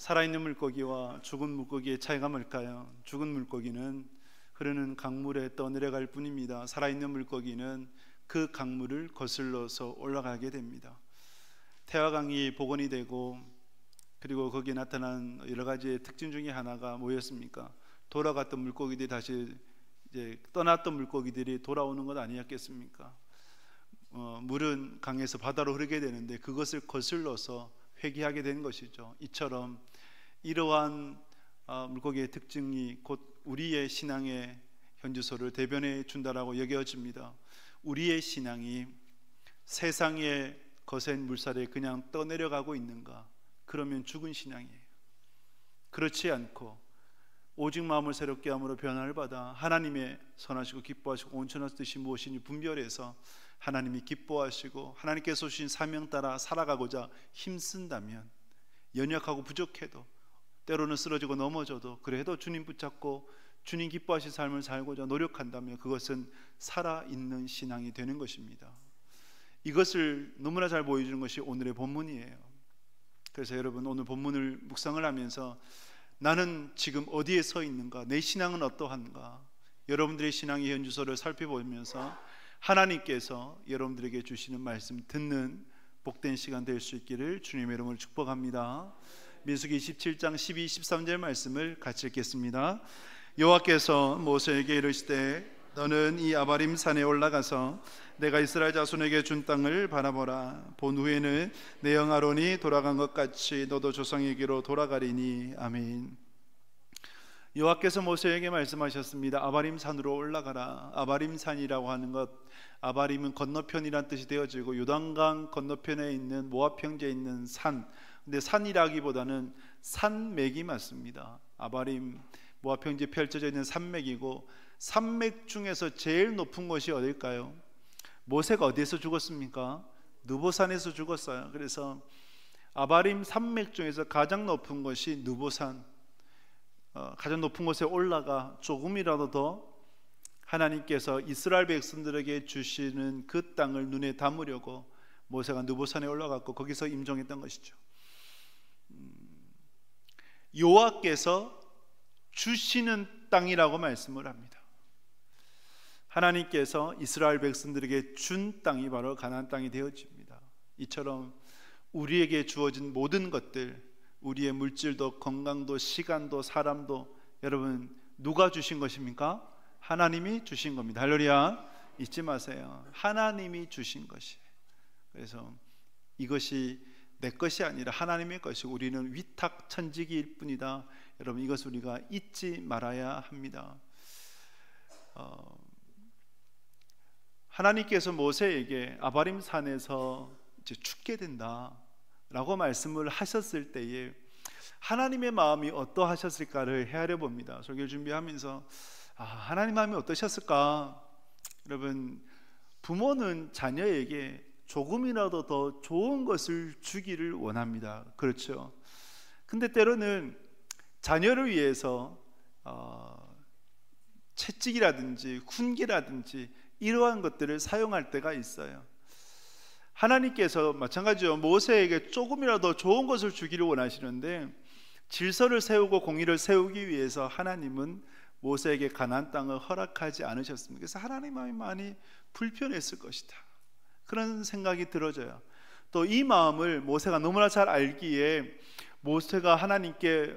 살아있는 물고기와 죽은 물고기의 차이가 뭘까요? 죽은 물고기는 흐르는 강물에 떠내려갈 뿐입니다. 살아있는 물고기는 그 강물을 거슬러서 올라가게 됩니다. 태화강이 복원이 되고 그리고 거기에 나타난 여러 가지의 특징 중에 하나가 뭐였습니까? 돌아갔던 물고기들이 다시 이제 떠났던 물고기들이 돌아오는 것 아니었겠습니까? 물은 강에서 바다로 흐르게 되는데 그것을 거슬러서 회귀하게 된 것이죠. 이처럼 이러한 물고기의 특징이 곧 우리의 신앙의 현주소를 대변해 준다라고 여겨집니다. 우리의 신앙이 세상의 거센 물살에 그냥 떠내려가고 있는가? 그러면 죽은 신앙이에요. 그렇지 않고 오직 마음을 새롭게 함으로 변화를 받아 하나님의 선하시고 기뻐하시고 온전한 뜻이 무엇이니 분별해서 하나님이 기뻐하시고 하나님께서 주신 사명 따라 살아가고자 힘쓴다면, 연약하고 부족해도 때로는 쓰러지고 넘어져도 그래도 주님 붙잡고 주님 기뻐하신 삶을 살고자 노력한다면 그것은 살아있는 신앙이 되는 것입니다. 이것을 너무나 잘 보여주는 것이 오늘의 본문이에요. 그래서 여러분, 오늘 본문을 묵상을 하면서 나는 지금 어디에 서 있는가, 내 신앙은 어떠한가, 여러분들의 신앙의 현주소를 살펴보면서 하나님께서 여러분들에게 주시는 말씀 듣는 복된 시간 될 수 있기를 주님의 이름으로 축복합니다. 민수기 27장 12, 13절 말씀을 같이 읽겠습니다. 여호와께서 모세에게 이르시되 너는 이 아바림 산에 올라가서 내가 이스라엘 자손에게 준 땅을 바라보라. 본 후에는 내 형 아론이 돌아간 것 같이 너도 조상에게로 돌아가리니. 아멘. 여호와께서 모세에게 말씀하셨습니다. 아바림 산으로 올라가라. 아바림 산이라고 하는 것, 아바림은 건너편이란 뜻이 되어지고 요단강 건너편에 있는 모압 평지에 있는 산, 근데 산이라기보다는 산맥이 맞습니다. 아바림 모압 평지에 펼쳐져 있는 산맥이고, 산맥 중에서 제일 높은 곳이 어딜까요? 모세가 어디에서 죽었습니까? 느보산에서 죽었어요. 그래서 아바림 산맥 중에서 가장 높은 것이 느보산, 가장 높은 곳에 올라가 조금이라도 더 하나님께서 이스라엘 백성들에게 주시는 그 땅을 눈에 담으려고 모세가 느보산에 올라갔고 거기서 임종했던 것이죠. 여호와께서 주시는 땅이라고 말씀을 합니다. 하나님께서 이스라엘 백성들에게 준 땅이 바로 가나안 땅이 되어집니다. 이처럼 우리에게 주어진 모든 것들, 우리의 물질도 건강도 시간도 사람도, 여러분 누가 주신 것입니까? 하나님이 주신 겁니다. 할렐루야. 잊지 마세요. 하나님이 주신 것이에요. 그래서 이것이 내 것이 아니라 하나님의 것이고 우리는 위탁 천직일 뿐이다. 여러분, 이것을 우리가 잊지 말아야 합니다. 하나님께서 모세에게 아바림 산에서 이제 죽게 된다라고 말씀을 하셨을 때에 하나님의 마음이 어떠하셨을까를 헤아려 봅니다. 설교를 준비하면서 하나님 마음이 어떠셨을까? 여러분, 부모는 자녀에게 조금이라도 더 좋은 것을 주기를 원합니다. 그렇죠? 근데 때로는 자녀를 위해서 채찍이라든지 훈계라든지 이러한 것들을 사용할 때가 있어요. 하나님께서 마찬가지로 모세에게 조금이라도 좋은 것을 주기를 원하시는데 질서를 세우고 공의를 세우기 위해서 하나님은 모세에게 가나안 땅을 허락하지 않으셨습니다. 그래서 하나님 마음이 많이 불편했을 것이다, 그런 생각이 들어져요. 또 이 마음을 모세가 너무나 잘 알기에 모세가 하나님께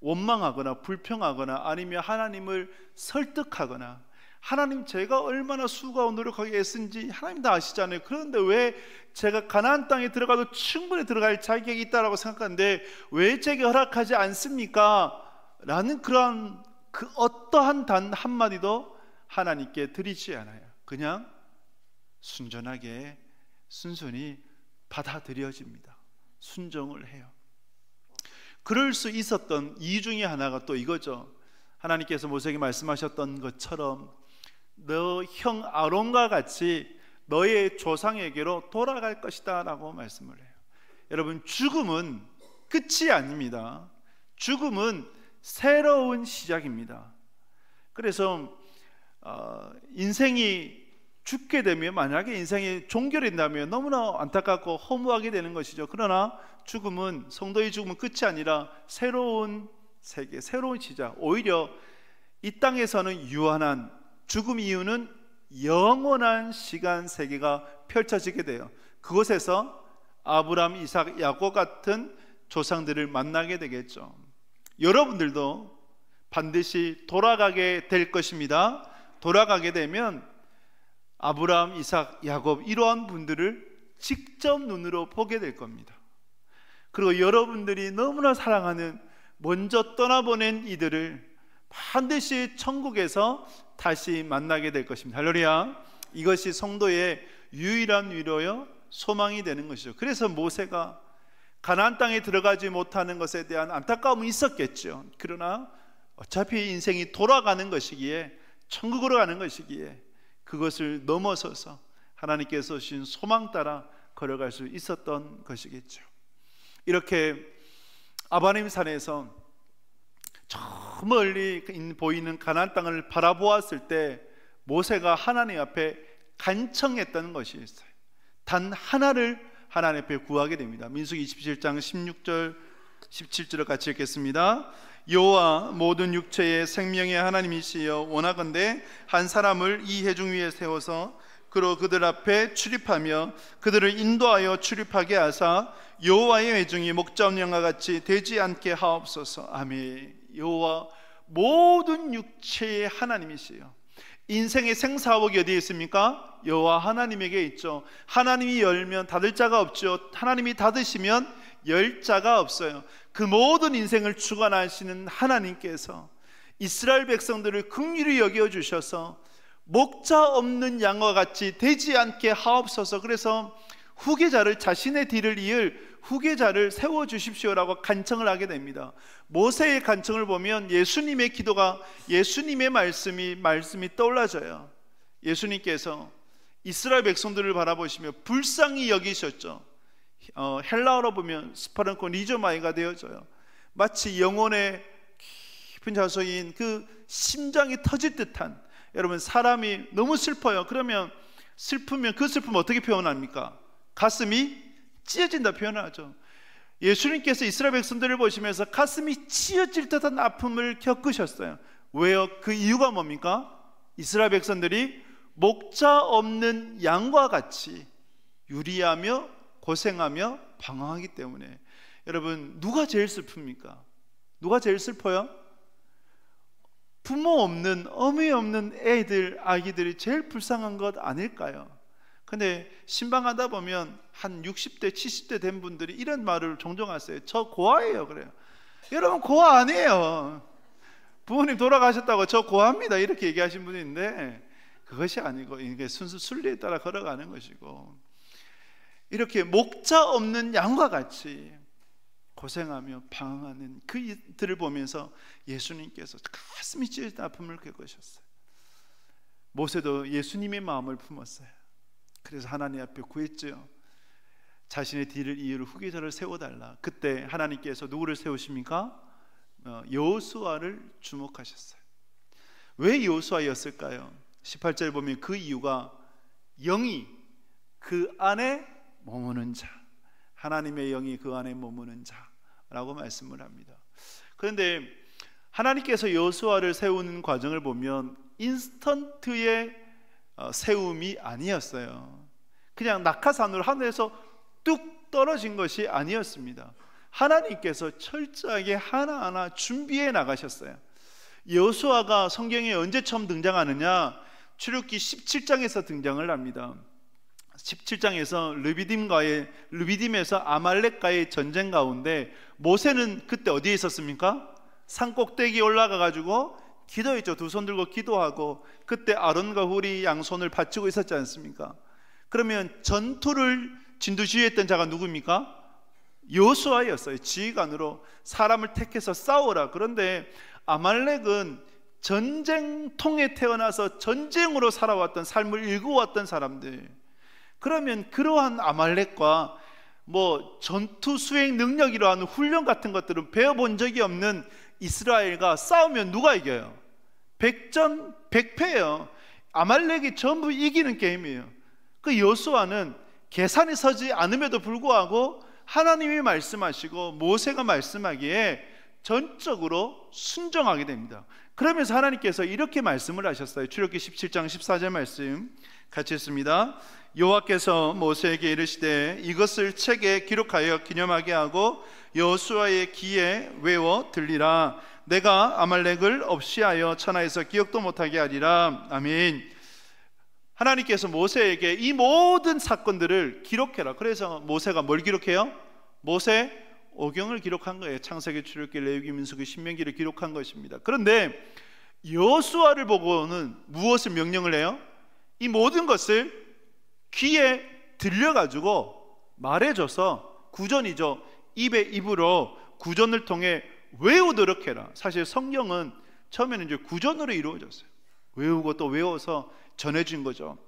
원망하거나 불평하거나 아니면 하나님을 설득하거나, 하나님 제가 얼마나 수고하고 노력하게 애쓴지 하나님 다 아시잖아요. 그런데 왜 제가 가나안 땅에 들어가도 충분히 들어갈 자격이 있다라고 생각하는데 왜 제게 허락하지 않습니까? 라는 그러한 그 어떠한 단 한마디도 하나님께 드리지 않아요. 그냥 순전하게 순순히 받아들여집니다. 순종을 해요. 그럴 수 있었던 이유 중에 하나가 또 이거죠. 하나님께서 모세에게 말씀하셨던 것처럼 너 형 아론과 같이 너의 조상에게로 돌아갈 것이다 라고 말씀을 해요. 여러분, 죽음은 끝이 아닙니다. 죽음은 새로운 시작입니다. 그래서 인생이 죽게 되면, 만약에 인생이 종결된다면 너무나 안타깝고 허무하게 되는 것이죠. 그러나 죽음은, 성도의 죽음은 끝이 아니라 새로운 세계, 새로운 시작, 오히려 이 땅에서는 유한한, 죽음 이후는 영원한 시간 세계가 펼쳐지게 돼요. 그곳에서 아브라함, 이삭, 야곱 같은 조상들을 만나게 되겠죠. 여러분들도 반드시 돌아가게 될 것입니다. 돌아가게 되면 아브라함, 이삭, 야곱 이러한 분들을 직접 눈으로 보게 될 겁니다. 그리고 여러분들이 너무나 사랑하는, 먼저 떠나보낸 이들을 반드시 천국에서 다시 만나게 될 것입니다. 할렐루야. 이것이 성도의 유일한 위로요 소망이 되는 것이죠. 그래서 모세가 가나안 땅에 들어가지 못하는 것에 대한 안타까움은 있었겠죠. 그러나 어차피 인생이 돌아가는 것이기에, 천국으로 가는 것이기에 그것을 넘어서서 하나님께서 주신 소망 따라 걸어갈 수 있었던 것이겠죠. 이렇게 아바림 산에서 저 멀리 보이는 가나안 땅을 바라보았을 때 모세가 하나님 앞에 간청했다는 것이 있어요. 단 하나를 하나님 앞에 구하게 됩니다. 민수기 27장 16절 17절을 같이 읽겠습니다. 여호와 모든 육체의 생명의 하나님이시여, 원하건대 한 사람을 이 회중 위에 세워서 그로 그들 앞에 출입하며 그들을 인도하여 출입하게 하사 여호와의 회중이 목자 없는 양과 같이 되지 않게 하옵소서. 아멘. 여호와 모든 육체의 하나님이시여, 인생의 생사복이 어디에 있습니까? 여호와 하나님에게 있죠. 하나님이 열면 닫을 자가 없죠. 하나님이 닫으시면 열 자가 없어요. 그 모든 인생을 주관하시는 하나님께서 이스라엘 백성들을 긍휼히 여겨주셔서 목자 없는 양과 같이 되지 않게 하옵소서. 그래서 후계자를, 자신의 뒤를 이을 후계자를 세워주십시오라고 간청을 하게 됩니다. 모세의 간청을 보면 예수님의 기도가, 예수님의 말씀이 떠올라져요. 예수님께서 이스라엘 백성들을 바라보시며 불쌍히 여기셨죠. 헬라어로 보면 스파른코 리조마이가 되어져요. 마치 영혼의 깊은 자소인 그 심장이 터질 듯한, 여러분 사람이 너무 슬퍼요. 그러면 슬프면 그 슬픔 어떻게 표현합니까? 가슴이 찢어진다 표현하죠. 예수님께서 이스라엘 백성들을 보시면서 가슴이 찢어질 듯한 아픔을 겪으셨어요. 왜요? 그 이유가 뭡니까? 이스라엘 백성들이 목자 없는 양과 같이 유리하며 고생하며 방황하기 때문에. 여러분, 누가 제일 슬픕니까? 누가 제일 슬퍼요? 부모 없는, 어미 없는 애들, 아기들이 제일 불쌍한 것 아닐까요? 근데 신방하다 보면 한 60대, 70대 된 분들이 이런 말을 종종 하세요. 저 고아예요. 그래요. 여러분, 고아 아니에요. 부모님 돌아가셨다고 저 고아입니다 이렇게 얘기하신 분이 있는데, 그것이 아니고 이게 순수 순리에 따라 걸어가는 것이고, 이렇게 목자 없는 양과 같이 고생하며 방황하는 그들을 보면서 예수님께서 가슴이 찢어진 아픔을 겪으셨어요. 모세도 예수님의 마음을 품었어요. 그래서 하나님 앞에 구했죠. 자신의 뒤를 이을 후계자를 세워달라. 그때 하나님께서 누구를 세우십니까? 여호수아를 주목하셨어요. 왜 여호수아였을까요? 18절 보면 그 이유가 영이 그 안에 머무는 자, 하나님의 영이 그 안에 머무는 자라고 말씀을 합니다. 그런데 하나님께서 여호수아를 세우는 과정을 보면 인스턴트의 세움이 아니었어요. 그냥 낙하산으로 하늘에서 뚝 떨어진 것이 아니었습니다. 하나님께서 철저하게 하나하나 준비해 나가셨어요. 여호수아가 성경에 언제 처음 등장하느냐? 출애굽기 17장에서 등장을 합니다. 17장에서 르비딤에서 아말렉과의 전쟁 가운데 모세는 그때 어디에 있었습니까? 산 꼭대기에 올라가 가지고 기도했죠. 두 손 들고 기도하고, 그때 아론과 훌이 양손을 받치고 있었지 않습니까? 그러면 전투를 진두지휘했던 자가 누구입니까? 여호수아였어요. 지휘관으로 사람을 택해서 싸우라. 그런데 아말렉은 전쟁통에 태어나서 전쟁으로 살아왔던, 삶을 일구어왔던 사람들. 그러면 그러한 아말렉과 전투 수행 능력이라는 훈련 같은 것들은 배워본 적이 없는 이스라엘과 싸우면 누가 이겨요? 백전 백패예요. 아말렉이 전부 이기는 게임이에요. 그 여호수아는 계산이 서지 않음에도 불구하고 하나님이 말씀하시고 모세가 말씀하기에 전적으로 순종하게 됩니다. 그러면서 하나님께서 이렇게 말씀을 하셨어요. 출애굽기 17장 14절 말씀 같이 읽습니다. 여호와께서 모세에게 이르시되 이것을 책에 기록하여 기념하게 하고 여호수아의 귀에 외워 들리라. 내가 아말렉을 없이하여 천하에서 기억도 못하게 하리라. 아멘. 하나님께서 모세에게 이 모든 사건들을 기록해라. 그래서 모세가 뭘 기록해요? 모세 오경을 기록한 거예요. 창세기, 출애굽기, 레위기, 민수기, 신명기를 기록한 것입니다. 그런데 여호수아를 보고는 무엇을 명령을 해요? 이 모든 것을 귀에 들려가지고 말해줘서 구전이죠. 입으로 구전을 통해 외우도록 해라. 사실 성경은 처음에는 이제 구전으로 이루어졌어요. 외우고 또 외워서 전해준 거죠.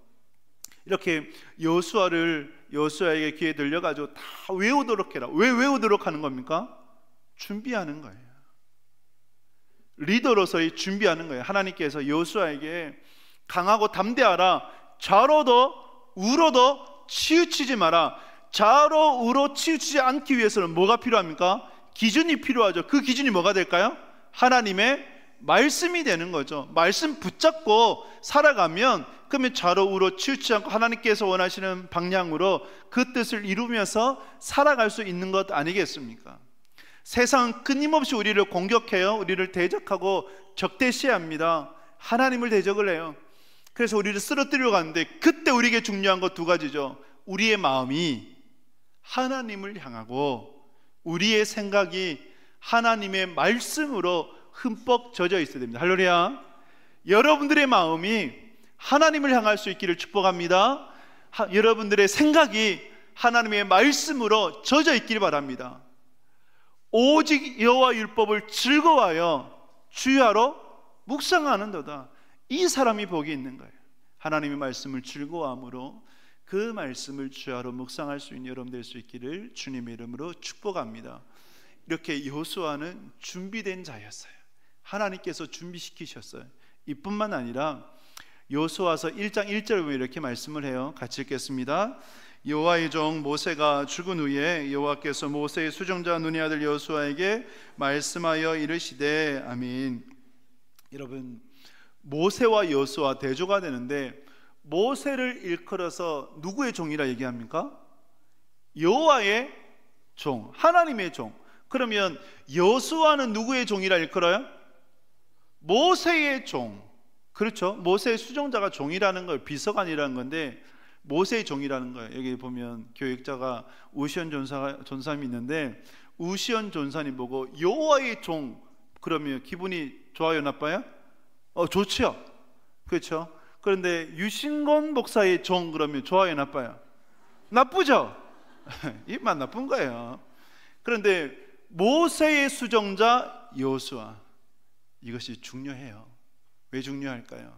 이렇게 여호수아에게 귀에 들려가지고 다 외우도록 해라. 왜 외우도록 하는 겁니까? 준비하는 거예요. 리더로서의 준비하는 거예요. 하나님께서 여호수아에게 강하고 담대하라. 좌로도 우로도 치우치지 마라. 좌로 우로 치우치지 않기 위해서는 뭐가 필요합니까? 기준이 필요하죠. 그 기준이 뭐가 될까요? 하나님의 말씀이 되는 거죠. 말씀 붙잡고 살아가면 그러면 좌로 우로 치우치지 않고 하나님께서 원하시는 방향으로 그 뜻을 이루면서 살아갈 수 있는 것 아니겠습니까? 세상은 끊임없이 우리를 공격해요. 우리를 대적하고 적대시합니다. 하나님을 대적을 해요. 그래서 우리를 쓰러뜨리려고 하는데 그때 우리에게 중요한 것 두 가지죠. 우리의 마음이 하나님을 향하고 우리의 생각이 하나님의 말씀으로 흠뻑 젖어 있어야 됩니다. 할렐루야. 여러분들의 마음이 하나님을 향할 수 있기를 축복합니다. 여러분들의 생각이 하나님의 말씀으로 젖어 있기를 바랍니다. 오직 여호와 율법을 즐거워하여 주야로 묵상하는도다. 이 사람이 복이 있는 거예요. 하나님의 말씀을 즐거워함으로 그 말씀을 주야로 묵상할 수 있는 여러분 될 수 있기를 주님의 이름으로 축복합니다. 이렇게 여호수아는 준비된 자였어요. 하나님께서 준비시키셨어요. 이뿐만 아니라 여호수아서 1장 1절에 보면 이렇게 말씀을 해요. 같이 읽겠습니다. 여호와의 종 모세가 죽은 후에 여호와께서 모세의 수종자 눈의 아들 여호수아에게 말씀하여 이르시되 아멘. 여러분, 모세와 여호수아 대조가 되는데 모세를 일컬어서 누구의 종이라 얘기합니까? 여호와의 종, 하나님의 종. 그러면 여호수아는 누구의 종이라 일컬어요? 모세의 종. 그렇죠? 모세의 수종자가 종이라는 걸 비서관이라는 건데 모세의 종이라는 거예요. 여기 보면 교육자가 우시온 전사님이 있는데 우시온 전사님 보고 여호와의 종 그러면 기분이 좋아요, 나빠요? 좋죠. 그렇죠? 그런데 유신권 목사의 종 그러면 좋아요, 나빠요? 나쁘죠. 입만 나쁜 거예요. 그런데 모세의 수종자 여호수아, 이것이 중요해요. 왜 중요할까요?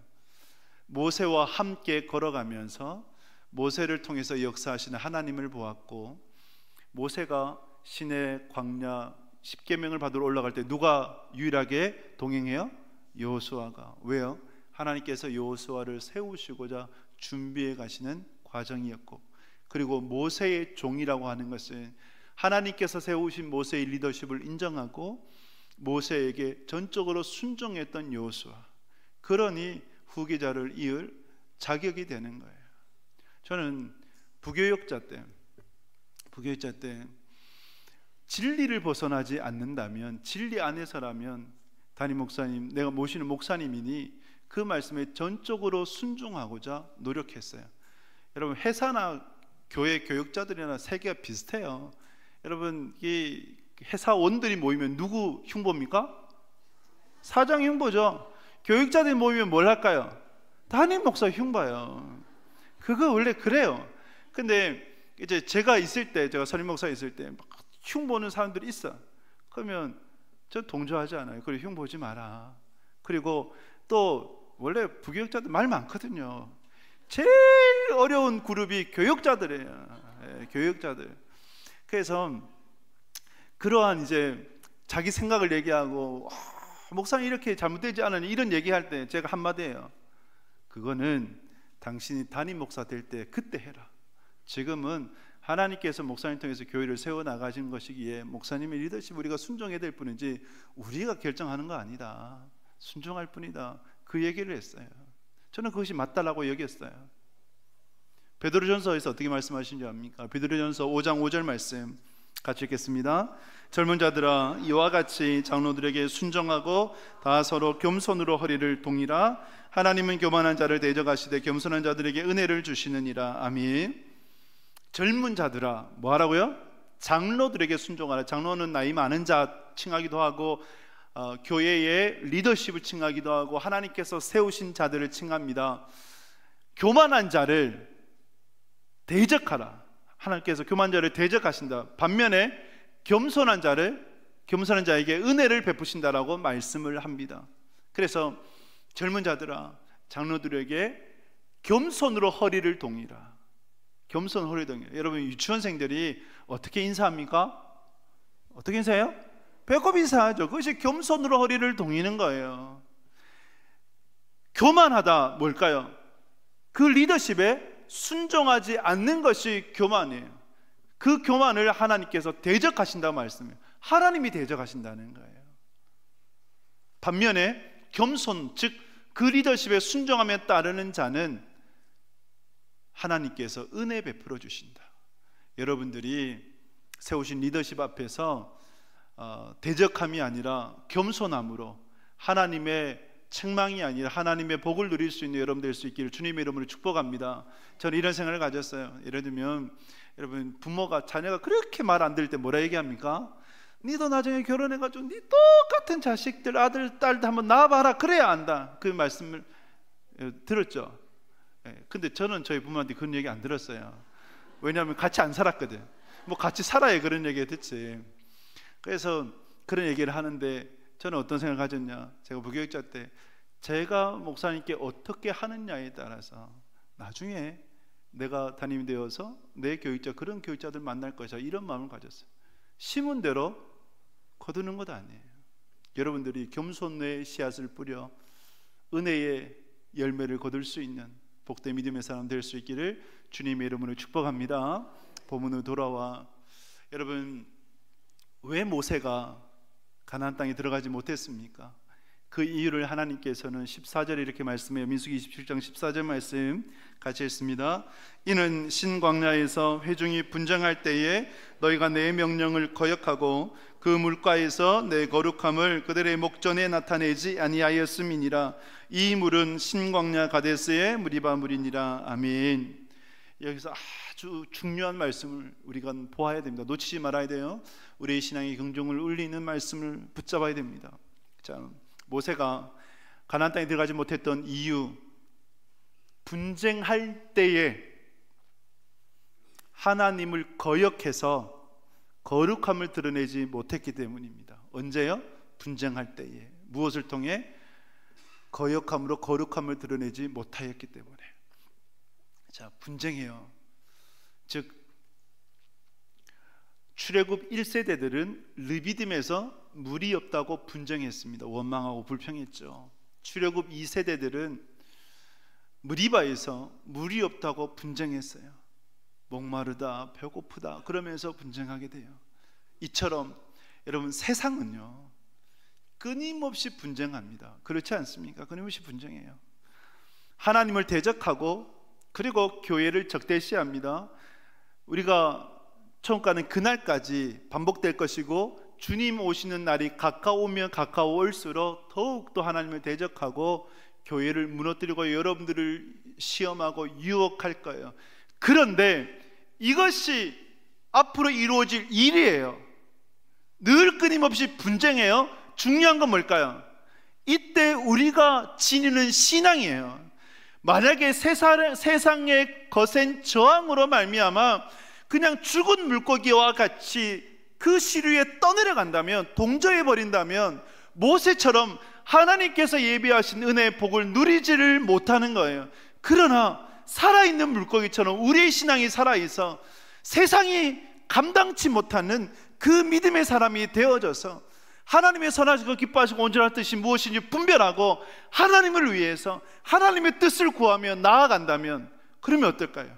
모세와 함께 걸어가면서 모세를 통해서 역사하시는 하나님을 보았고, 모세가 시내 광야 10계명을 받으러 올라갈 때 누가 유일하게 동행해요? 여호수아가. 왜요? 하나님께서 여호수아를 세우시고자 준비해 가시는 과정이었고, 그리고 모세의 종이라고 하는 것은 하나님께서 세우신 모세의 리더십을 인정하고 모세에게 전적으로 순종했던 여호수아, 그러니 후계자를 이을 자격이 되는 거예요. 저는 부교육자 때 진리를 벗어나지 않는다면, 진리 안에서라면 담임 목사님, 내가 모시는 목사님이니 그 말씀에 전적으로 순종하고자 노력했어요. 여러분, 회사나 교회 교육자들이나 세계가 비슷해요. 여러분, 이 회사원들이 모이면 누구 흉보입니까? 사장 흉보죠. 교육자들이 모이면 뭘 할까요? 담임 목사 흉봐요. 그거 원래 그래요. 근데 이제 제가 선임 목사 있을 때 막 흉보는 사람들이 있어. 그러면 저 동조하지 않아요. 그리고 흉보지 마라. 그리고 또 원래 부교육자들 말 많거든요. 제일 어려운 그룹이 교육자들이에요. 교육자들. 그래서 그러한 이제 자기 생각을 얘기하고 목사님 이렇게 잘못되지 않으니 이런 얘기할 때 제가 한마디예요. 그거는 당신이 담임 목사 될 때 그때 해라. 지금은 하나님께서 목사님 통해서 교회를 세워나가신 것이기에 목사님의 리더십 우리가 순종해야 될 뿐이지 우리가 결정하는 거 아니다. 순종할 뿐이다. 그 얘기를 했어요. 저는 그것이 맞다라고 여겼어요. 베드로전서에서 어떻게 말씀하시는지 압니까? 베드로전서 5장 5절 말씀 같이 읽겠습니다. 젊은 자들아, 이와 같이 장로들에게 순종하고 다 서로 겸손으로 허리를 동이라. 하나님은 교만한 자를 대적하시되 겸손한 자들에게 은혜를 주시느니라. 아멘. 젊은 자들아, 뭐 하라고요? 장로들에게 순종하라. 장로는 나이 많은 자 칭하기도 하고 교회의 리더십을 칭하기도 하고 하나님께서 세우신 자들을 칭합니다. 교만한 자를 대적하라. 하나님께서 교만한 자를 대적하신다. 반면에 겸손한 자에게 은혜를 베푸신다라고 말씀을 합니다. 그래서 젊은 자들아, 장로들에게 겸손으로 허리를 동이라. 겸손 허리 동이라. 여러분, 유치원생들이 어떻게 인사합니까? 어떻게 인사해요? 배꼽 인사하죠. 그것이 겸손으로 허리를 동이는 거예요. 교만하다 뭘까요? 그 리더십에 순종하지 않는 것이 교만이에요. 그 교만을 하나님께서 대적하신다고 말씀해요. 하나님이 대적하신다는 거예요. 반면에 겸손, 즉 그 리더십에 순종하며 따르는 자는 하나님께서 은혜 베풀어 주신다. 여러분들이 세우신 리더십 앞에서 대적함이 아니라 겸손함으로 하나님의 책망이 아니라 하나님의 복을 누릴 수 있는 여러분 될 수 있기를 주님의 이름으로 축복합니다. 저는 이런 생각을 가졌어요. 예를 들면 여러분, 부모가 자녀가 그렇게 말 안 들을 때 뭐라 얘기합니까? 니도 나중에 결혼해가지고 니 똑같은 자식들 아들 딸도 한번 낳아봐라 그래야 안다. 그 말씀을 들었죠. 근데 저는 저희 부모한테 그런 얘기 안 들었어요. 왜냐하면 같이 안 살았거든. 뭐 같이 살아야 그런 얘기 듣지. 그래서 그런 얘기를 하는데 저는 어떤 생각을 가졌냐, 제가 부교육자 때 제가 목사님께 어떻게 하느냐에 따라서 나중에 내가 담임이 되어서 내 교육자, 그런 교육자들 만날 것이다, 이런 마음을 가졌어요. 심은 대로 거두는 것 아니에요. 여러분들이 겸손의 씨앗을 뿌려 은혜의 열매를 거둘 수 있는 복된 믿음의 사람 될 수 있기를 주님의 이름으로 축복합니다. 본문으로 돌아와. 여러분, 왜 모세가 가나안 땅에 들어가지 못했습니까? 그 이유를 하나님께서는 14절에 이렇게 말씀해요. 민수기 27장 14절 말씀 같이 읽습니다. 이는 신광야에서 회중이 분쟁할 때에 너희가 내 명령을 거역하고 그 물가에서 내 거룩함을 그들의 목전에 나타내지 아니하였음이니라. 이 물은 신광야 가데스의 무리바 물이니라. 아멘. 여기서 아주 중요한 말씀을 우리가 보아야 됩니다. 놓치지 말아야 돼요. 우리의 신앙의 경종을 울리는 말씀을 붙잡아야 됩니다. 자, 모세가 가나안 땅에 들어가지 못했던 이유, 분쟁할 때에 하나님을 거역해서 거룩함을 드러내지 못했기 때문입니다. 언제요? 분쟁할 때에. 무엇을 통해? 거역함으로 거룩함을 드러내지 못하였기 때문에. 자, 분쟁해요. 즉 출애굽 1세대들은 르비딤에서 물이 없다고 분쟁했습니다. 원망하고 불평했죠. 출애굽 2세대들은 무리바에서 물이 없다고 분쟁했어요. 목마르다, 배고프다 그러면서 분쟁하게 돼요. 이처럼 여러분, 세상은요 끊임없이 분쟁합니다. 그렇지 않습니까? 끊임없이 분쟁해요. 하나님을 대적하고 그리고 교회를 적대시합니다. 우리가 천국 가는 그날까지 반복될 것이고, 주님 오시는 날이 가까우면 가까울수록 더욱더 하나님을 대적하고 교회를 무너뜨리고 여러분들을 시험하고 유혹할 거예요. 그런데 이것이 앞으로 이루어질 일이에요. 늘 끊임없이 분쟁해요. 중요한 건 뭘까요? 이때 우리가 지니는 신앙이에요. 만약에 세상의 거센 저항으로 말미암아 그냥 죽은 물고기와 같이 그 시류에 떠내려간다면, 동조해 버린다면 모세처럼 하나님께서 예비하신 은혜의 복을 누리지를 못하는 거예요. 그러나 살아있는 물고기처럼 우리의 신앙이 살아있어 세상이 감당치 못하는 그 믿음의 사람이 되어져서 하나님의 선하시고 기뻐하시고 온전한 뜻이 무엇인지 분별하고 하나님을 위해서 하나님의 뜻을 구하며 나아간다면 그러면 어떨까요?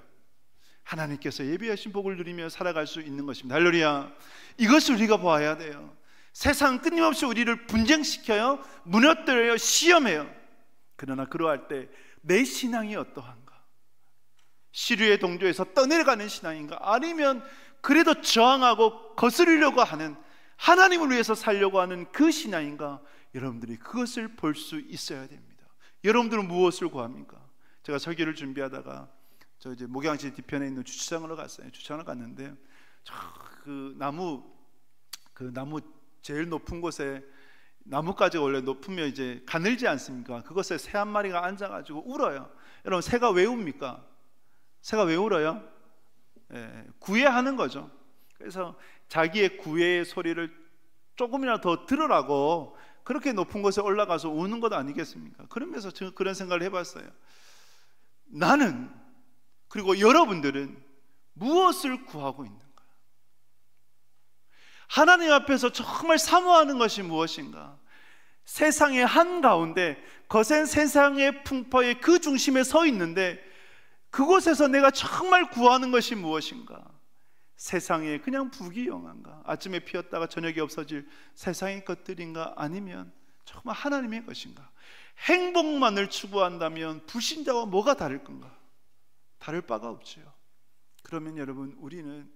하나님께서 예비하신 복을 누리며 살아갈 수 있는 것입니다. 할렐루야. 이것을 우리가 보아야 돼요. 세상은 끊임없이 우리를 분쟁시켜요, 무너뜨려요, 시험해요. 그러나 그러할 때 내 신앙이 어떠한가? 시류의 동조에서 떠내려가는 신앙인가? 아니면 그래도 저항하고 거스르려고 하는, 하나님을 위해서 살려고 하는 그 신앙인가? 여러분들이 그것을 볼 수 있어야 됩니다. 여러분들은 무엇을 구합니까? 제가 설교를 준비하다가 저 이제 목양시 뒤편에 있는 주차장으로 갔어요. 주차장을 갔는데 그 나무 제일 높은 곳에, 나무까지가 원래 높으면 이제 가늘지 않습니까? 그것에 새 한 마리가 앉아가지고 울어요. 여러분, 새가 왜 웁니까? 새가 왜 울어요? 구애하는 거죠. 그래서 자기의 구애의 소리를 조금이라도 더 들으라고 그렇게 높은 곳에 올라가서 우는 것 아니겠습니까? 그러면서 저는 그런 생각을 해봤어요. 나는, 그리고 여러분들은 무엇을 구하고 있는가? 하나님 앞에서 정말 사모하는 것이 무엇인가? 세상의 한가운데 거센 세상의 풍파의 그 중심에 서 있는데 그곳에서 내가 정말 구하는 것이 무엇인가? 세상에 그냥 부귀영화인가? 아침에 피었다가 저녁에 없어질 세상의 것들인가? 아니면 정말 하나님의 것인가? 행복만을 추구한다면 불신자와 뭐가 다를 건가? 다를 바가 없지요. 그러면 여러분, 우리는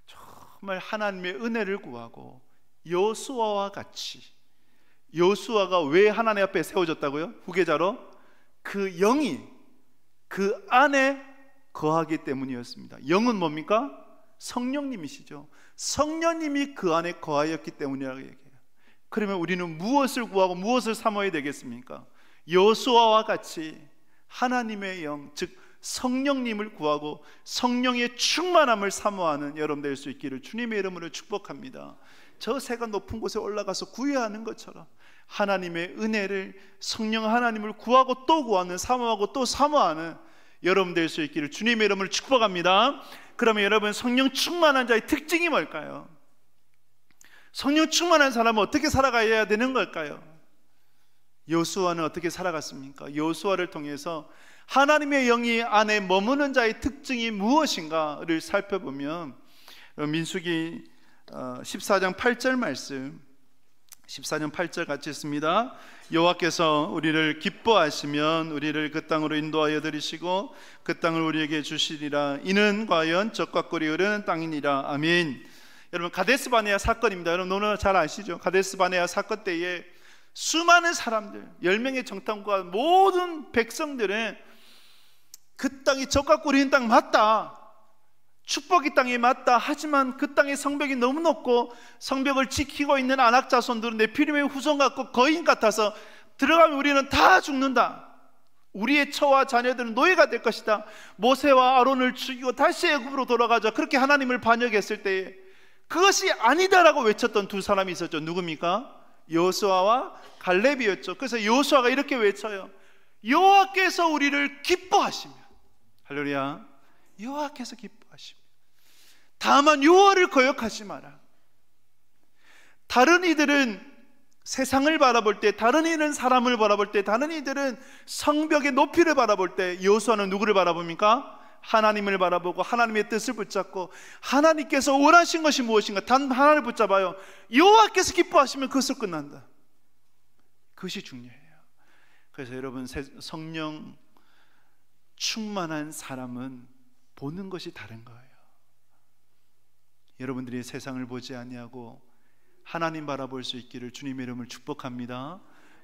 정말 하나님의 은혜를 구하고 여호수아와 같이, 여호수아가 왜 하나님 앞에 세워졌다고요? 후계자로? 그 영이 그 안에 거하기 때문이었습니다. 영은 뭡니까? 성령님이시죠. 성령님이 그 안에 거하였기 때문이라고 얘기해요. 그러면 우리는 무엇을 구하고 무엇을 사모해야 되겠습니까? 여호수아와 같이 하나님의 영, 즉 성령님을 구하고 성령의 충만함을 사모하는 여러분 될 수 있기를 주님의 이름으로 축복합니다. 저 새가 높은 곳에 올라가서 구애하는 것처럼 하나님의 은혜를, 성령 하나님을 구하고 또 구하는, 사모하고 또 사모하는 여러분 될 수 있기를 주님의 이름으로 축복합니다. 그러면 여러분, 성령 충만한 자의 특징이 뭘까요? 성령 충만한 사람은 어떻게 살아가야 되는 걸까요? 여호수아는 어떻게 살아갔습니까? 여호수아를 통해서 하나님의 영이 안에 머무는 자의 특징이 무엇인가를 살펴보면 민수기 14장 8절 말씀, 14장 8절 같이 있습니다. 여호와께서 우리를 기뻐하시면 우리를 그 땅으로 인도하여 들이시고 그 땅을 우리에게 주시리라. 이는 과연 젖과 꿀이 흐르는 땅이니라. 아멘. 여러분, 가데스 바네아 사건입니다. 여러분 너무나 잘 아시죠? 가데스 바네아 사건 때에 수많은 사람들, 10명의 정탐과 모든 백성들은 그 땅이 젖과 꿀이 있는 땅 맞다, 축복의 땅이 맞다. 하지만 그 땅의 성벽이 너무 높고 성벽을 지키고 있는 아낙 자손들은 네피림의 후손 같고 거인 같아서 들어가면 우리는 다 죽는다. 우리의 처와 자녀들은 노예가 될 것이다. 모세와 아론을 죽이고 다시 애굽으로 돌아가자. 그렇게 하나님을 반역했을 때에 그것이 아니다라고 외쳤던 두 사람이 있었죠. 누굽니까? 여호수아와 갈렙이었죠. 그래서 여호수아가 이렇게 외쳐요. 여호와께서 우리를 기뻐하시며, 할렐루야, 여호와께서 기뻐하시며 다만 여호와를 거역하지 마라. 다른 이들은 세상을 바라볼 때, 다른 이들은 사람을 바라볼 때, 다른 이들은 성벽의 높이를 바라볼 때 여호수아는 누구를 바라봅니까? 하나님을 바라보고 하나님의 뜻을 붙잡고 하나님께서 원하신 것이 무엇인가 단 하나를 붙잡아요. 여호와께서 기뻐하시면 그것을 끝난다. 그것이 중요해요. 그래서 여러분, 성령 충만한 사람은 보는 것이 다른 거예요. 여러분들이 세상을 보지 아니하고 하나님 바라볼 수 있기를 주님의 이름을 축복합니다.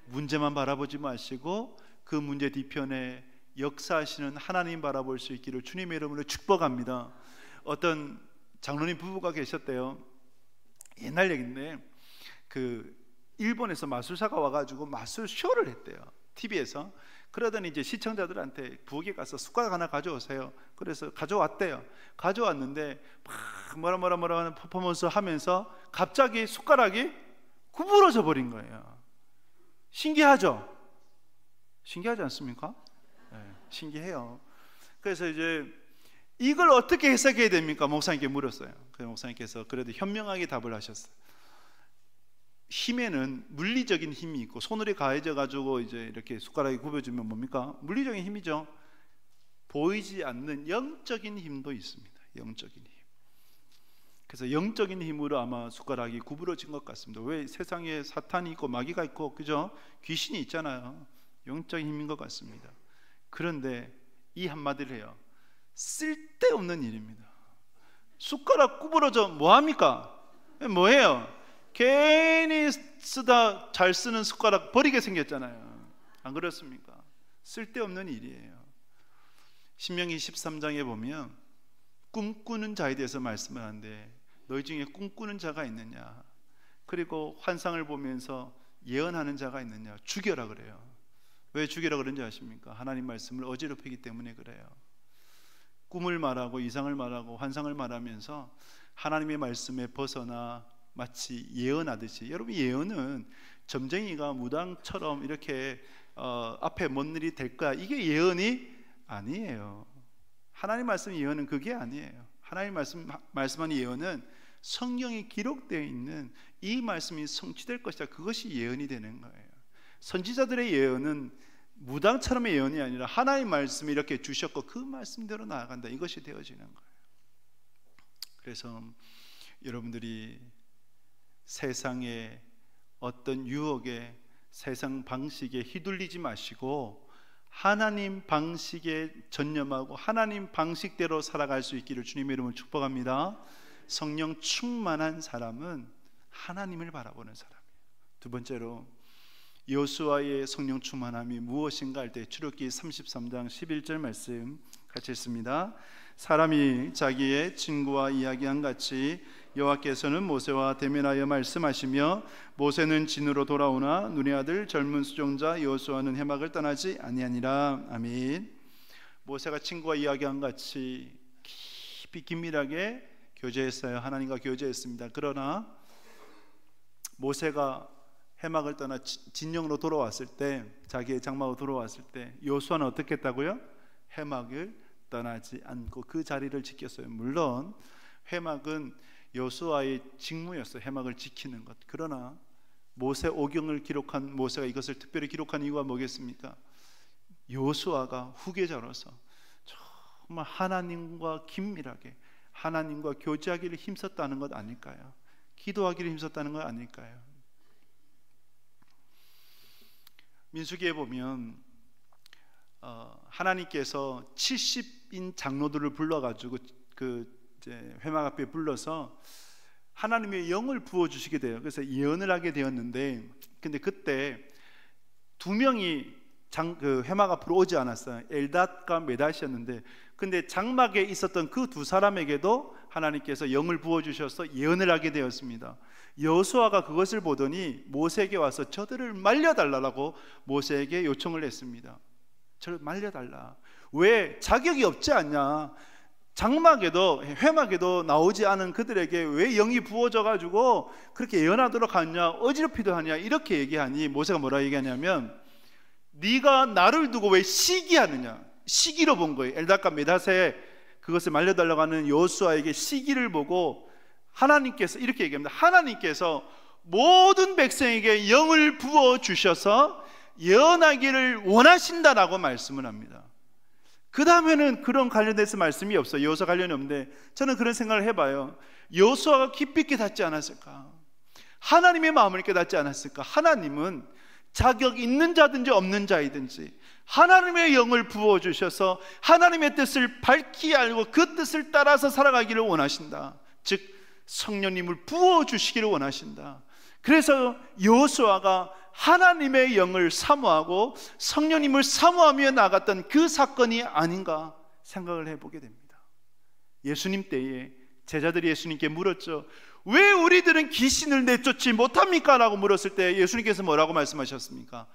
문제만 바라보지 마시고 그 문제 뒤편에 역사하시는 하나님 바라볼 수 있기를 주님의 이름으로 축복합니다. 어떤 장로님 부부가 계셨대요. 옛날 얘기인데 그 일본에서 마술사가 와가지고 마술 쇼를 했대요. TV에서. 그러더니 이제 시청자들한테 부엌에 가서 숟가락 하나 가져오세요. 그래서 가져왔대요. 가져왔는데 막 뭐라 하는 퍼포먼스 하면서 갑자기 숟가락이 구부러져 버린 거예요. 신기하죠? 신기하지 않습니까? 네, 신기해요. 그래서 이제 이걸 어떻게 해석해야 됩니까? 목사님께 물었어요. 그래서 목사님께서 그래도 현명하게 답을 하셨어요. 힘에는 물리적인 힘이 있고, 손으로 가해져 가지고 이제 이렇게 숟가락이 굽어주면 뭡니까? 물리적인 힘이죠. 보이지 않는 영적인 힘도 있습니다. 영적인 힘. 그래서 영적인 힘으로 아마 숟가락이 구부러진 것 같습니다. 왜? 세상에 사탄이 있고 마귀가 있고, 그죠? 귀신이 있잖아요. 영적인 힘인 것 같습니다. 그런데 이 한마디를 해요. 쓸데없는 일입니다. 숟가락 구부러져 뭐합니까? 뭐예요? 괜히 쓰다 잘 쓰는 숟가락 버리게 생겼잖아요. 안 그렇습니까? 쓸데없는 일이에요. 신명기 13장에 보면 꿈꾸는 자에 대해서 말씀을 하는데, 너희 중에 꿈꾸는 자가 있느냐, 그리고 환상을 보면서 예언하는 자가 있느냐, 죽여라 그래요. 왜 죽여라 그런지 아십니까? 하나님 말씀을 어지럽히기 때문에 그래요. 꿈을 말하고 이상을 말하고 환상을 말하면서 하나님의 말씀에 벗어나 마치 예언하듯이, 여러분 예언은 점쟁이가 무당처럼 이렇게 앞에 뭔 일이 될 거야, 이게 예언이 아니에요. 하나님 말씀 예언은 그게 아니에요. 하나님 말씀하는 예언은 성경에 기록되어 있는 이 말씀이 성취될 것이다, 그것이 예언이 되는 거예요. 선지자들의 예언은 무당처럼의 예언이 아니라 하나님 말씀이 이렇게 주셨고 그 말씀대로 나아간다, 이것이 되어지는 거예요. 그래서 여러분들이 세상의 어떤 유혹에, 세상 방식에 휘둘리지 마시고 하나님 방식에 전념하고 하나님 방식대로 살아갈 수 있기를 주님의 이름으로 축복합니다. 성령 충만한 사람은 하나님을 바라보는 사람이에요. 두 번째로 여호수아의 성령 충만함이 무엇인가 할 때 출애굽기 33장 11절 말씀 같이 읽습니다. 사람이 자기의 친구와 이야기한 같이 여호와께서는 모세와 대면하여 말씀하시며, 모세는 진으로 돌아오나 눈의 아들 젊은 수종자 여호수아는 해막을 떠나지 아니하니라. 아멘. 모세가 친구와 이야기한 같이 깊이 긴밀하게 교제했어요. 하나님과 교제했습니다. 그러나 모세가 해막을 떠나 진영으로 돌아왔을 때, 자기의 장막으로 돌아왔을 때 여호수아는 어떻게 했다고요? 해막을 떠나지 않고 그 자리를 지켰어요. 물론 해막은 여호수아의 직무였어요. 해막을 지키는 것. 그러나 모세 오경을 기록한 모세가 이것을 특별히 기록한 이유가 뭐겠습니까? 여호수아가 후계자로서 정말 하나님과 긴밀하게 하나님과 교제하기를 힘썼다는 것 아닐까요? 기도하기를 힘썼다는 것 아닐까요? 민수기에 보면 하나님께서 70인 장로들을 불러가지고 이제 회막 앞에 불러서 하나님의 영을 부어주시게 돼요. 그래서 예언을 하게 되었는데, 근데 그때 두 명이 회막 앞으로 오지 않았어요. 엘닷과 메닷이었는데, 근데 장막에 있었던 그 두 사람에게도 하나님께서 영을 부어주셔서 예언을 하게 되었습니다. 여호수아가 그것을 보더니 모세에게 와서 저들을 말려달라고 모세에게 요청을 했습니다. 저를 말려달라. 왜? 자격이 없지 않냐? 장막에도 회막에도 나오지 않은 그들에게 왜 영이 부어져 가지고 그렇게 예언하도록 하냐, 어지럽히도 하냐, 이렇게 얘기하니 모세가 뭐라 얘기하냐면, 네가 나를 두고 왜 시기하느냐, 시기로 본 거예요. 엘닷과 메닷에 그것을 말려달라고 하는 여호수아에게 시기를 보고 하나님께서 이렇게 얘기합니다. 하나님께서 모든 백성에게 영을 부어 주셔서 예언하기를 원하신다라고 말씀을 합니다. 그 다음에는 그런 관련돼서 말씀이 없어요. 여호수아 관련이 없는데, 저는 그런 생각을 해봐요. 여호수아가 깊이 깨닫지 않았을까? 하나님의 마음을 깨닫지 않았을까? 하나님은 자격 있는 자든지 없는 자이든지 하나님의 영을 부어주셔서 하나님의 뜻을 밝히 알고 그 뜻을 따라서 살아가기를 원하신다. 즉 성령님을 부어주시기를 원하신다. 그래서 여호수아가 하나님의 영을 사모하고 성령님을 사모하며 나갔던 그 사건이 아닌가 생각을 해보게 됩니다. 예수님 때에 제자들이 예수님께 물었죠. 왜 우리들은 귀신을 내쫓지 못합니까? 라고 물었을 때 예수님께서 뭐라고 말씀하셨습니까?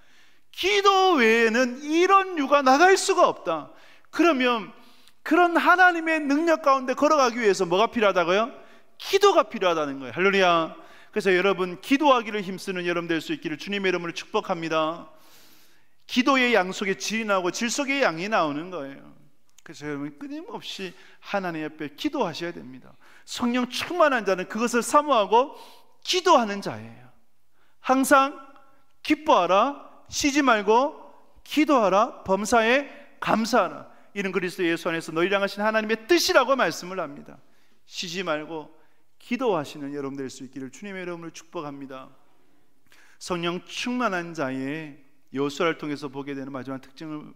기도 외에는 이런 유가 나갈 수가 없다. 그러면 그런 하나님의 능력 가운데 걸어가기 위해서 뭐가 필요하다고요? 기도가 필요하다는 거예요. 할렐루야. 그래서 여러분, 기도하기를 힘쓰는 여러분 될 수 있기를 주님의 이름으로 축복합니다. 기도의 양 속에 질이 나오고 질 속에 양이 나오는 거예요. 그래서 여러분 끊임없이 하나님 앞에 기도하셔야 됩니다. 성령 충만한 자는 그것을 사모하고 기도하는 자예요. 항상 기뻐하라, 쉬지 말고 기도하라, 범사에 감사하라. 이는 그리스도 예수 안에서 너희를 향하신 하나님의 뜻이라고 말씀을 합니다. 쉬지 말고 기도하시는 여러분 될 수 있기를 주님의 이름으로 축복합니다. 성령 충만한 자의 여호수아를 통해서 보게 되는 마지막 특징을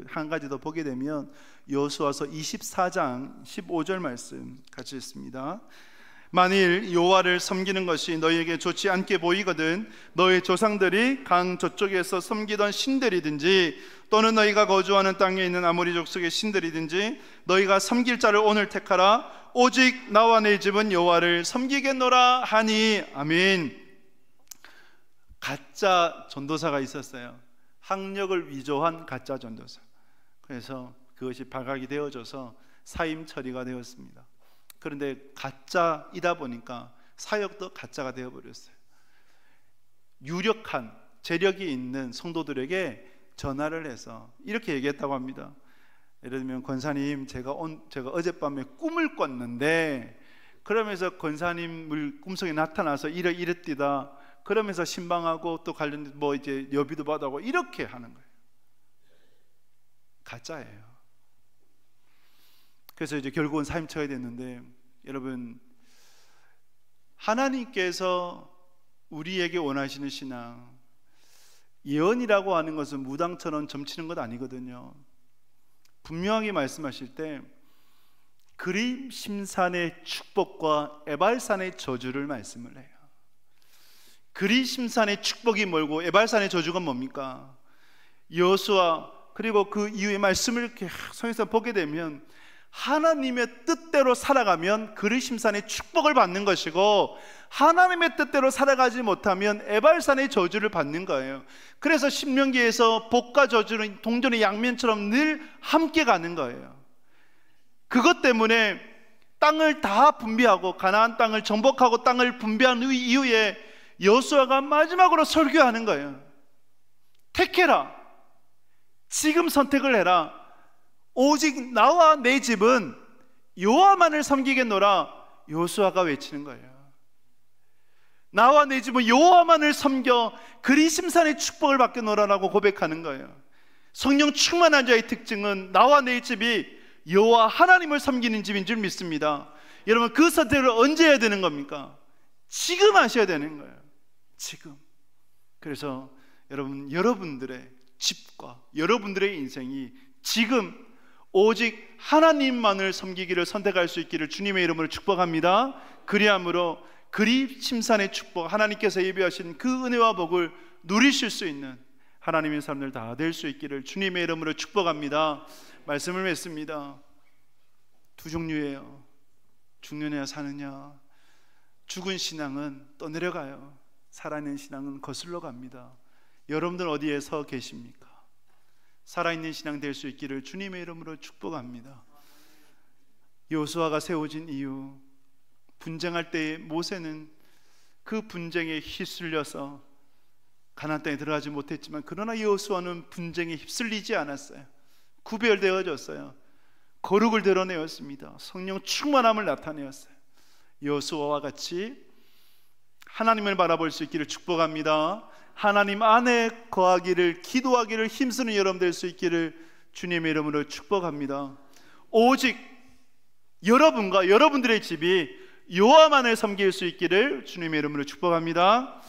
한 가지 더 보게 되면 여호수아서 24장 15절 말씀 같이 읽습니다. 만일 여호와를 섬기는 것이 너희에게 좋지 않게 보이거든 너희 조상들이 강 저쪽에서 섬기던 신들이든지 또는 너희가 거주하는 땅에 있는 아모리 족속의 신들이든지 너희가 섬길 자를 오늘 택하라. 오직 나와 내 집은 여호와를 섬기겠노라 하니. 아멘. 가짜 전도사가 있었어요. 학력을 위조한 가짜 전도사. 그래서 그것이 발각이 되어져서 사임 처리가 되었습니다. 그런데 가짜이다 보니까 사역도 가짜가 되어버렸어요. 유력한 재력이 있는 성도들에게 전화를 해서 이렇게 얘기했다고 합니다. 예를 들면 권사님 제가 어젯밤에 꿈을 꿨는데 그러면서 권사님 꿈속에 나타나서 이랬디다 그러면서 신방하고 또 관련 이제 여비도 받아고 이렇게 하는 거예요. 가짜예요. 그래서 이제 결국은 사임 쳐야 됐는데, 여러분 하나님께서 우리에게 원하시는 신앙, 예언이라고 하는 것은 무당처럼 점치는 것 아니거든요. 분명하게 말씀하실 때 그리심산의 축복과 에발산의 저주를 말씀을 해요. 그리심산의 축복이 뭘고 에발산의 저주가 뭡니까? 여호수아 그리고 그 이후의 말씀을 이렇게 성경에서 보게 되면 하나님의 뜻대로 살아가면 그리심산의 축복을 받는 것이고 하나님의 뜻대로 살아가지 못하면 에발산의 저주를 받는 거예요. 그래서 신명기에서 복과 저주는 동전의 양면처럼 늘 함께 가는 거예요. 그것 때문에 땅을 다 분배하고 가나안 땅을 정복하고 땅을 분배한 이후에 여호수아가 마지막으로 설교하는 거예요. 택해라. 지금 선택을 해라. 오직 나와 내 집은 여호와만을 섬기겠노라. 여호수아가 외치는 거예요. 나와 내 집은 여호와만을 섬겨 그리심산의 축복을 받겠노라라고 고백하는 거예요. 성령 충만한 자의 특징은 나와 내 집이 여호와 하나님을 섬기는 집인 줄 믿습니다. 여러분 그 선택을 언제 해야 되는 겁니까? 지금 하셔야 되는 거예요. 지금. 그래서 여러분들의 집과 여러분들의 인생이 지금 오직 하나님만을 섬기기를 선택할 수 있기를 주님의 이름으로 축복합니다. 그리함으로 그리심산의 축복, 하나님께서 예비하신 그 은혜와 복을 누리실 수 있는 하나님의 사람들 다 될 수 있기를 주님의 이름으로 축복합니다. 말씀을 맺습니다. 두 종류예요. 죽느냐 사느냐. 죽은 신앙은 떠내려가요. 살아있는 신앙은 거슬러 갑니다. 여러분들 어디에 서 계십니까? 살아있는 신앙 될 수 있기를 주님의 이름으로 축복합니다. 여호수아가 세워진 이유, 분쟁할 때에 모세는 그 분쟁에 휩쓸려서 가나안 땅에 들어가지 못했지만 그러나 여호수아는 분쟁에 휩쓸리지 않았어요. 구별되어졌어요. 거룩을 드러내었습니다. 성령 충만함을 나타내었어요. 여호수아와 같이 하나님을 바라볼 수 있기를 축복합니다. 하나님 안에 거하기를, 기도하기를 힘쓰는 여러분 될 수 있기를 주님의 이름으로 축복합니다. 오직 여러분과 여러분들의 집이 여호와만을 섬길 수 있기를 주님의 이름으로 축복합니다.